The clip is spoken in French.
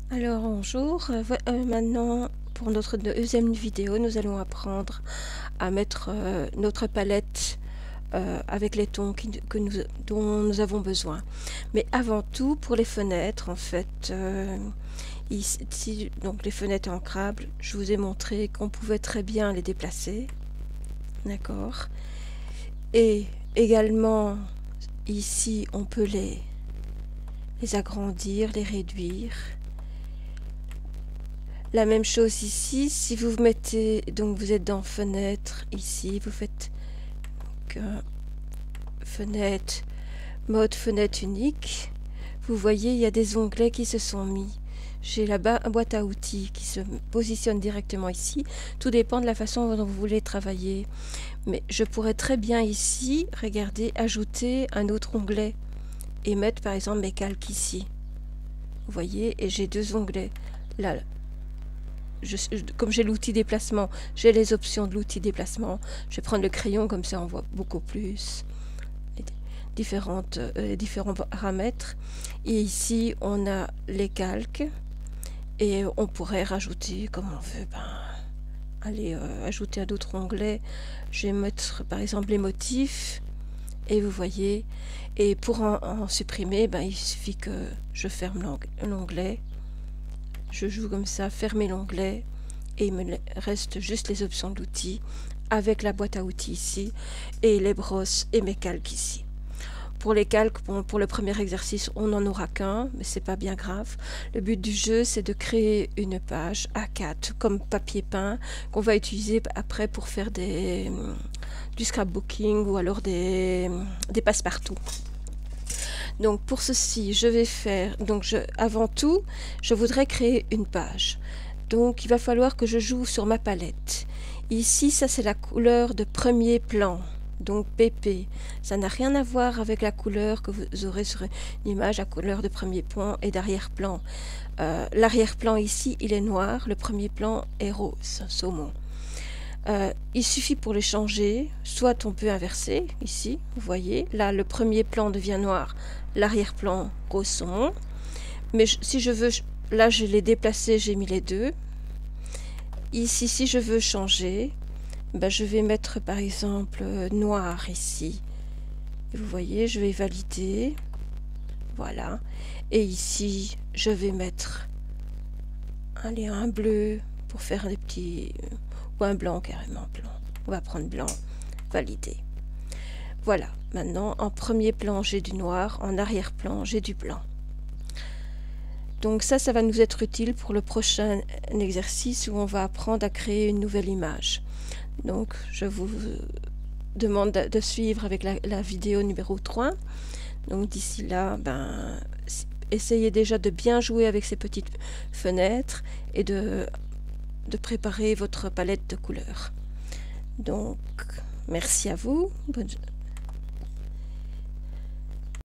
Alors bonjour, maintenant pour notre deuxième vidéo, nous allons apprendre à mettre notre palette avec les tons dont nous avons besoin. Mais avant tout, pour les fenêtres, en fait, ici, donc les fenêtres ancrables, je vous ai montré qu'on pouvait très bien les déplacer, d'accord? Et également, ici, on peut les agrandir, les réduire. La même chose ici, si vous mettez, donc vous êtes dans fenêtre, ici, vous faites donc, fenêtre, mode fenêtre unique, vous voyez, il y a des onglets qui se sont mis. J'ai là-bas une boîte à outils qui se positionne directement ici. Tout dépend de la façon dont vous voulez travailler. Mais je pourrais très bien ici, regardez, ajouter un autre onglet et mettre par exemple mes calques ici. Vous voyez, et j'ai deux onglets. Là, comme j'ai l'outil déplacement, j'ai les options de l'outil déplacement. Je vais prendre le crayon, comme ça on voit beaucoup plus les différents paramètres. Et ici, on a les calques. Et on pourrait rajouter, comme on veut, allez, ajouter un autre onglet. Je vais mettre par exemple les motifs. Et vous voyez, et pour en supprimer, il suffit que je ferme l'onglet. Je joue comme ça, fermer l'onglet, et il me reste juste les options de l'outil avec la boîte à outils ici et les brosses et mes calques ici. Pour les calques, pour le premier exercice, on n'en aura qu'un, mais c'est pas bien grave. Le but du jeu, c'est de créer une page A4 comme papier peint qu'on va utiliser après pour faire du scrapbooking ou alors des passe-partout. Donc pour ceci, je vais faire, avant tout, je voudrais créer une page. Donc il va falloir que je joue sur ma palette. Ici, ça c'est la couleur de premier plan, donc PP. Ça n'a rien à voir avec la couleur que vous aurez sur une image, la couleur de premier plan et d'arrière-plan. L'arrière-plan ici, il est noir, le premier plan est rose, saumon. Il suffit pour les changer, soit on peut inverser, ici, vous voyez, là le premier plan devient noir, l'arrière-plan rose saumon, mais si je veux, là je l'ai déplacé, j'ai mis les deux. Ici, si je veux changer, je vais mettre par exemple noir ici, et vous voyez, je vais valider, voilà, et ici je vais mettre un bleu pour faire des petits... ou un blanc carrément blanc. On va prendre blanc, valider. Voilà, maintenant en premier plan j'ai du noir, en arrière-plan j'ai du blanc. Donc ça va nous être utile pour le prochain exercice où on va apprendre à créer une nouvelle image. Donc je vous demande de suivre avec la vidéo numéro 3. Donc d'ici là, essayez déjà de bien jouer avec ces petites fenêtres et de préparer votre palette de couleurs. Donc, merci à vous.